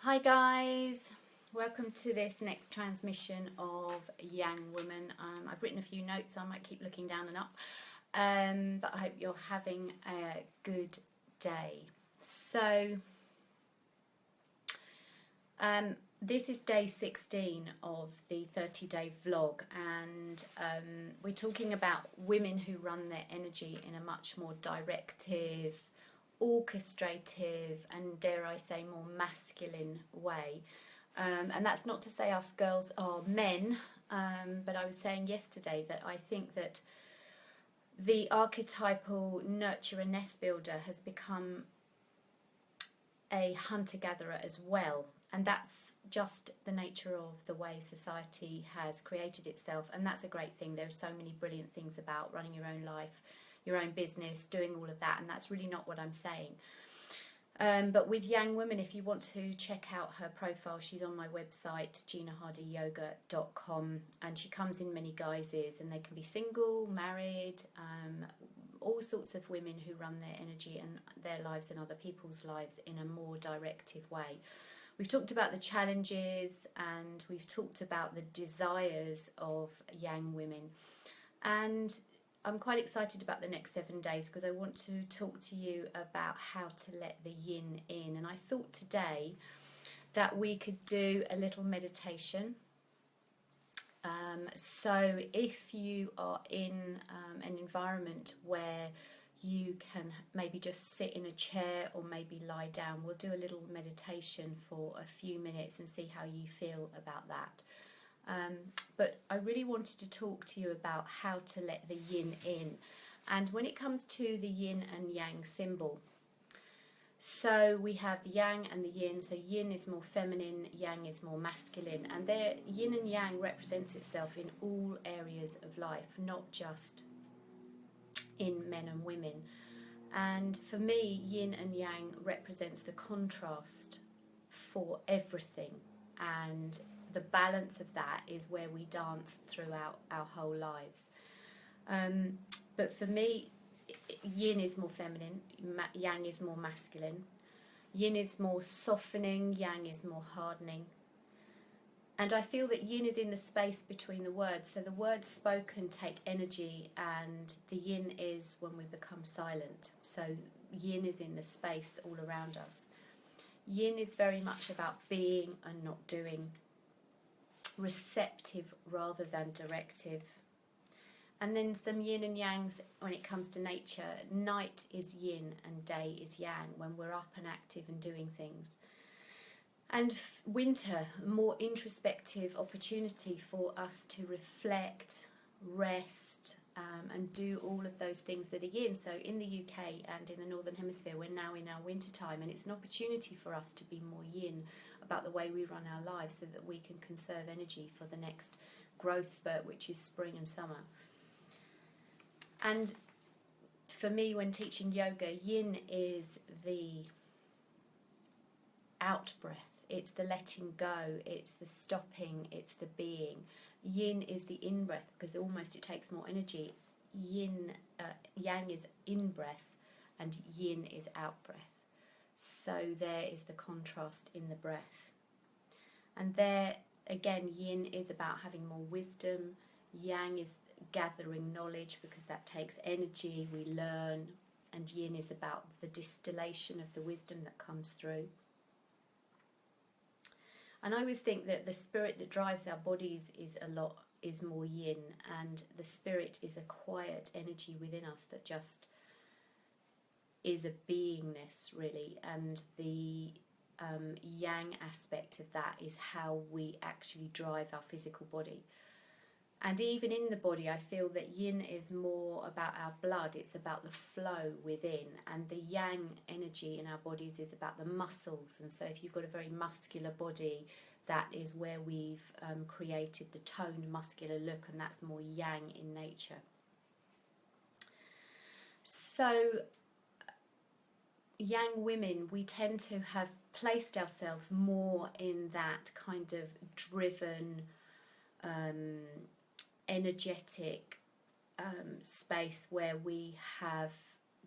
Hi guys, welcome to this next transmission of Yang Woman. I've written a few notes, so I might keep looking down and up, but I hope you're having a good day. So this is day 16 of the 30-day vlog, and we're talking about women who run their energy in a much more directive, orchestrative and, dare I say, more masculine way. And that's not to say us girls are men, but I was saying yesterday that I think that the archetypal nurturer nest builder has become a hunter-gatherer as well, and that's just the nature of the way society has created itself, and that's a great thing. There's so many brilliant things about running your own life, your own business, doing all of that, and that's really not what I'm saying. But with Yang Woman, if you want to check out her profile, she's on my website, ginahardyyoga.com, and she comes in many guises, and they can be single, married, all sorts of women who run their energy and their lives and other people's lives in a more directive way. We've talked about the challenges and we've talked about the desires of Yang women, and I'm quite excited about the next 7 days because I want to talk to you about how to let the yin in. And I thought today that we could do a little meditation. So if you are in an environment where you can maybe just sit in a chair or maybe lie down, we'll do a little meditation for a few minutes and see how you feel about that. But I really wanted to talk to you about how to let the yin in. And when it comes to the yin and yang symbol, so we have the yang and the yin. So yin is more feminine, yang is more masculine, and their yin and yang represents itself in all areas of life, not just in men and women. And for me, yin and yang represents the contrast for everything, and the balance of that is where we dance throughout our whole lives. But for me, yin is more feminine, yang is more masculine. Yin is more softening, yang is more hardening. And I feel that yin is in the space between the words. So the words spoken take energy, and the yin is when we become silent. So yin is in the space all around us. Yin is very much about being and not doing, receptive rather than directive. And then some yin and yangs when it comes to nature. Night is yin and day is yang, when we're up and active and doing things. And winter, more introspective opportunity for us to reflect, rest, and do all of those things that are yin. So in the UK and in the Northern Hemisphere, we're now in our winter time, and it's an opportunity for us to be more yin about the way we run our lives so that we can conserve energy for the next growth spurt, which is spring and summer. And for me, when teaching yoga, yin is the out breath. It's the letting go, it's the stopping, it's the being. Yin is the in breath because almost it takes more energy. Yang is in breath and yin is out breath. So there is the contrast in the breath. And there again, yin is about having more wisdom. Yang is gathering knowledge because that takes energy, we learn. And yin is about the distillation of the wisdom that comes through. And I always think that the spirit that drives our bodies is more yin, and the spirit is a quiet energy within us that just is a beingness, really. And the yang aspect of that is how we actually drive our physical body. And even in the body, I feel that yin is more about our blood, it's about the flow within, and the yang energy in our bodies is about the muscles. And so if you've got a very muscular body, that is where we've created the toned muscular look, and that's more yang in nature. So yang women, we tend to have placed ourselves more in that kind of driven, energetic space where we have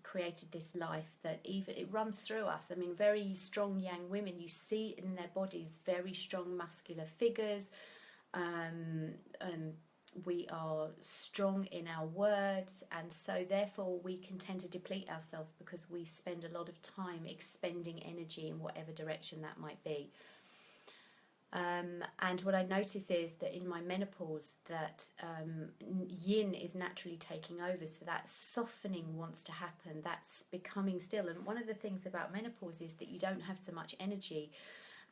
created this life that even it runs through us. I mean, very strong yang women, you see in their bodies very strong muscular figures. We are strong in our words, and so therefore we can tend to deplete ourselves because we spend a lot of time expending energy in whatever direction that might be. And what I notice is that in my menopause that yin is naturally taking over, so that softening wants to happen, that's becoming still. And one of the things about menopause is that you don't have so much energy,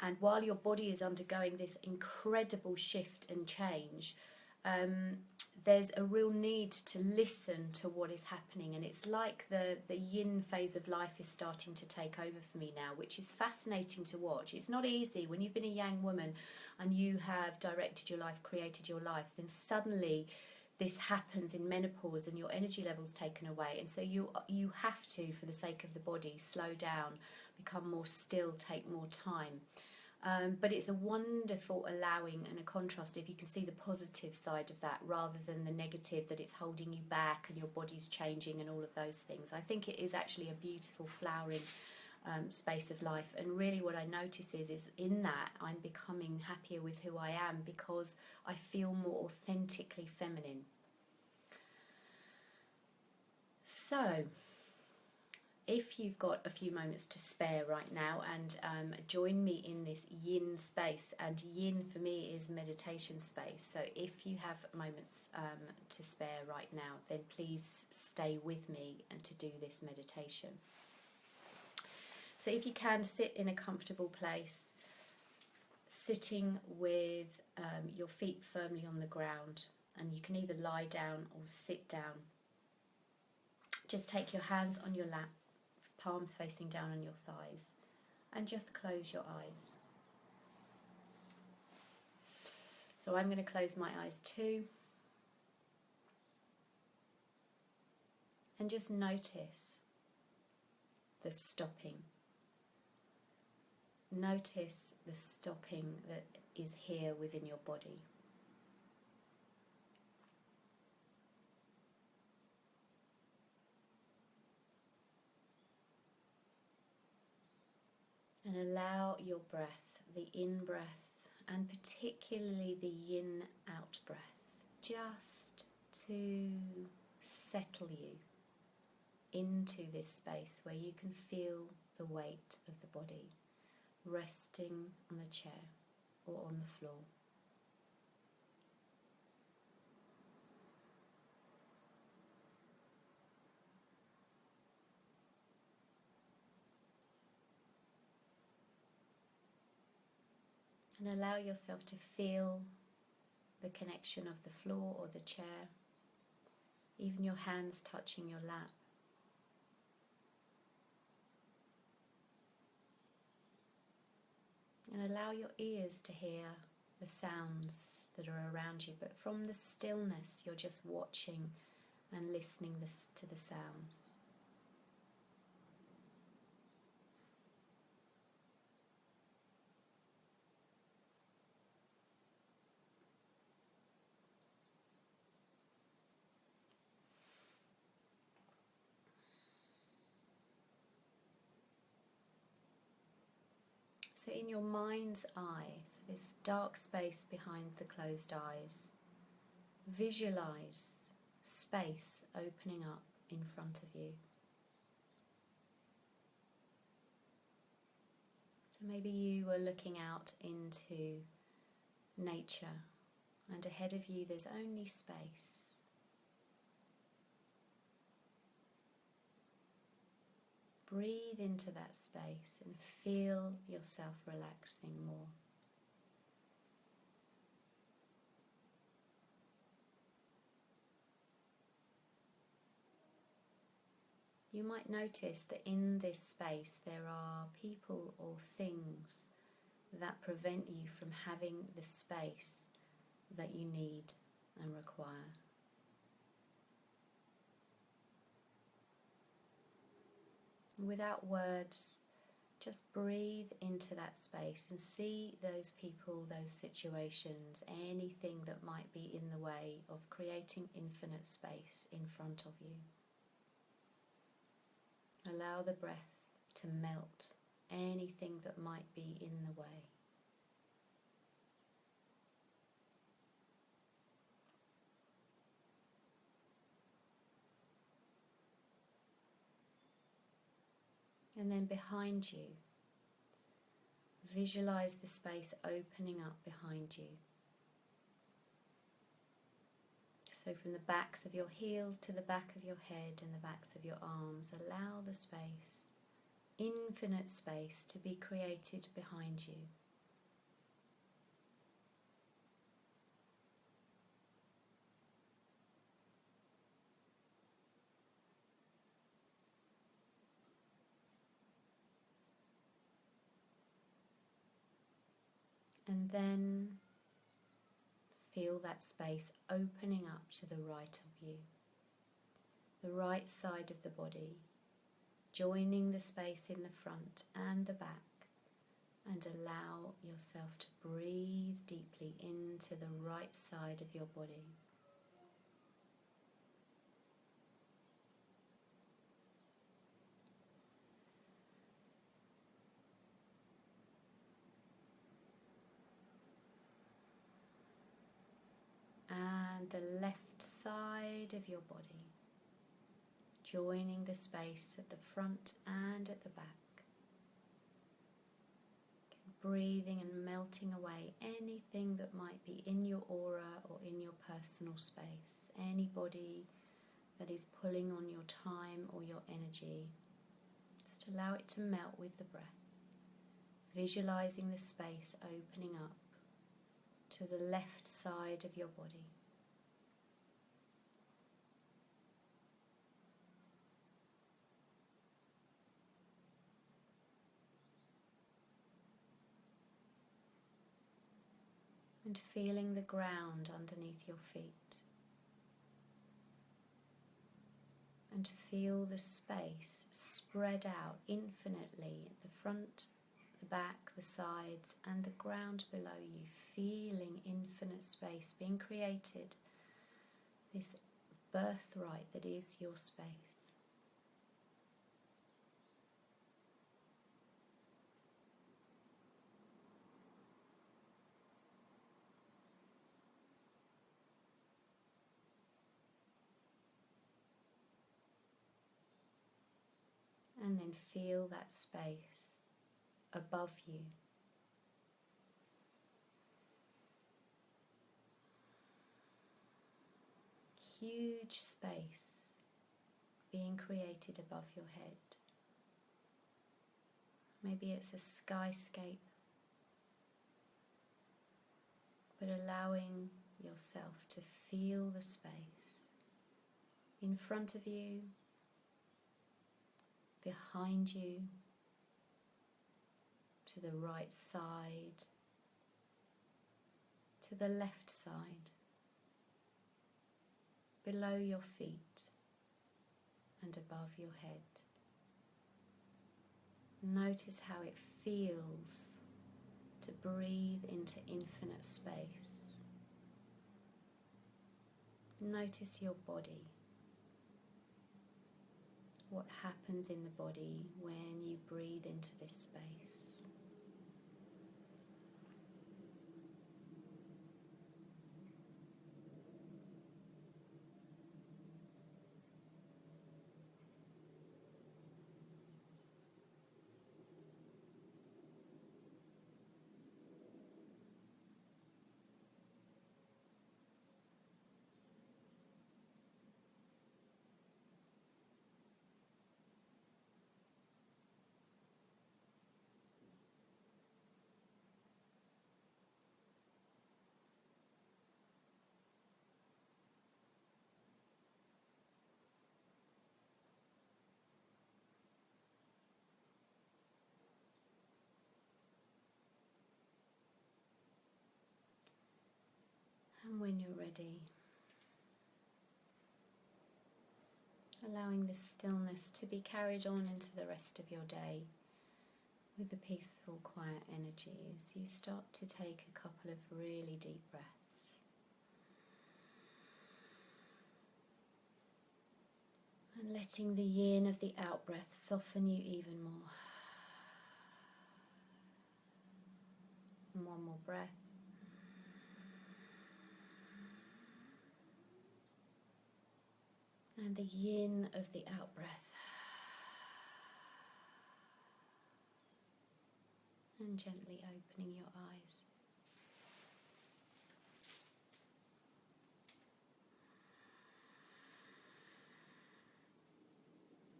and while your body is undergoing this incredible shift and change, there's a real need to listen to what is happening, and it's like the yin phase of life is starting to take over for me now, which is fascinating to watch. It's not easy when you've been a yang woman and you have directed your life, created your life, then suddenly this happens in menopause and your energy level's taken away, and so you have to, for the sake of the body, slow down, become more still, take more time. But it's a wonderful allowing and a contrast if you can see the positive side of that rather than the negative, that it's holding you back and your body's changing and all of those things. I think it is actually a beautiful flowering space of life, and really what I notice is in that I'm becoming happier with who I am because I feel more authentically feminine. So if you've got a few moments to spare right now, and join me in this yin space, and yin for me is meditation space, so if you have moments to spare right now, then please stay with me and to do this meditation. So if you can, sit in a comfortable place, sitting with your feet firmly on the ground, and you can either lie down or sit down. Just take your hands on your lap, palms facing down on your thighs, and just close your eyes. So I'm going to close my eyes too, and just notice the stopping. Notice the stopping that is here within your body. And allow your breath, the in-breath, and particularly the yin out-breath, just to settle you into this space where you can feel the weight of the body resting on the chair or on the floor. And allow yourself to feel the connection of the floor or the chair, even your hands touching your lap. And allow your ears to hear the sounds that are around you, but from the stillness you're just watching and listening to the sounds. So in your mind's eye, so this dark space behind the closed eyes, visualize space opening up in front of you. So maybe you are looking out into nature, and ahead of you there's only space. Breathe into that space and feel yourself relaxing more. You might notice that in this space there are people or things that prevent you from having the space that you need and require. Without words, just breathe into that space and see those people, those situations, anything that might be in the way of creating infinite space in front of you. Allow the breath to melt anything that might be in the way. And then behind you, visualize the space opening up behind you. So from the backs of your heels to the back of your head and the backs of your arms, allow the space, infinite space, to be created behind you. And then feel that space opening up to the right of you, the right side of the body, joining the space in the front and the back, and allow yourself to breathe deeply into the right side of your body. And the left side of your body, joining the space at the front and at the back. Breathing and melting away anything that might be in your aura or in your personal space, anybody that is pulling on your time or your energy. Just allow it to melt with the breath, visualizing the space opening up to the left side of your body. And feeling the ground underneath your feet. And feel the space spread out infinitely at the front, the back, the sides, and the ground below you. Feeling infinite space being created, this birthright that is your space. And then feel that space above you. Huge space being created above your head. Maybe it's a skyscape, but allowing yourself to feel the space in front of you, behind you, to the right side, to the left side, below your feet and above your head. Notice how it feels to breathe into infinite space. Notice your body. What happens in the body when you breathe into this space? And when you're ready, allowing this stillness to be carried on into the rest of your day with a peaceful, quiet energy as you start to take a couple of really deep breaths. And letting the yin of the out-breath soften you even more. And one more breath. And the yin of the out-breath. And gently opening your eyes.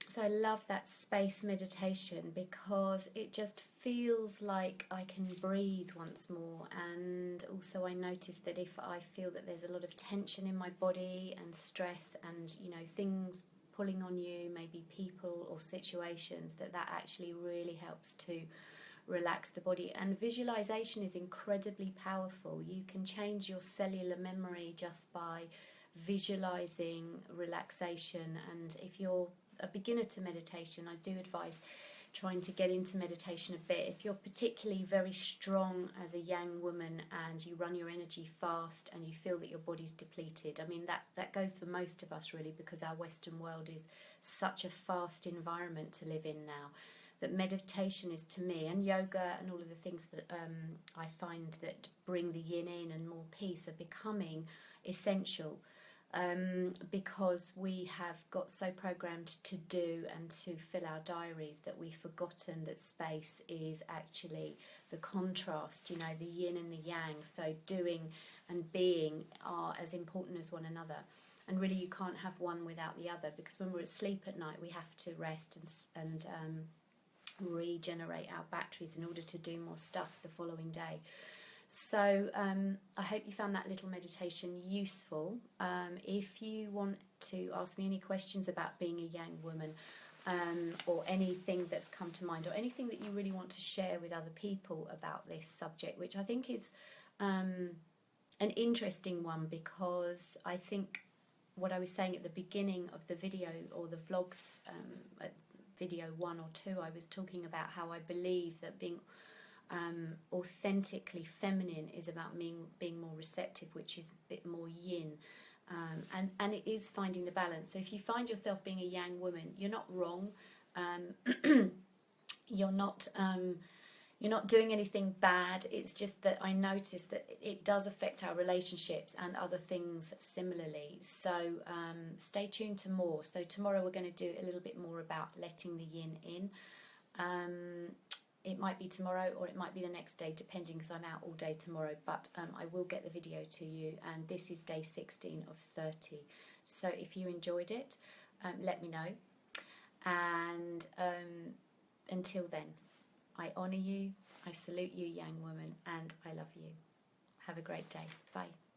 So I love that space meditation because it just feels like I can breathe once more, and also I notice that if I feel that there's a lot of tension in my body and stress and, you know, things pulling on you, maybe people or situations, that actually really helps to relax the body. And visualization is incredibly powerful. You can change your cellular memory just by visualizing relaxation. And if you're a beginner to meditation, I do advise trying to get into meditation a bit. If you're particularly very strong as a yang woman and you run your energy fast and you feel that your body's depleted, I mean that goes for most of us really, because our Western world is such a fast environment to live in now, that meditation is, to me, and yoga and all of the things that I find that bring the yin in and more peace are becoming essential. Because we have got so programmed to do and to fill our diaries that we've forgotten that space is actually the contrast, you know, the yin and the yang. So doing and being are as important as one another. And really you can't have one without the other, because when we're asleep at night we have to rest and regenerate our batteries in order to do more stuff the following day. So I hope you found that little meditation useful. If you want to ask me any questions about being a yang woman, or anything that's come to mind, or anything that you really want to share with other people about this subject, which I think is an interesting one, because I think what I was saying at the beginning of the video, or the vlogs, at video 1 or 2, I was talking about how I believe that being authentically feminine is about being more receptive, which is a bit more yin, and it is finding the balance. So if you find yourself being a yang woman, you're not wrong. You're not doing anything bad. It's just that I notice that it does affect our relationships and other things similarly. So stay tuned to more. So tomorrow we're going to do a little bit more about letting the yin in. It might be tomorrow or it might be the next day, depending, because I'm out all day tomorrow, but I will get the video to you, and this is day 16 of 30. So if you enjoyed it, let me know, and until then, I honour you, I salute you, yang woman, and I love you. Have a great day. Bye.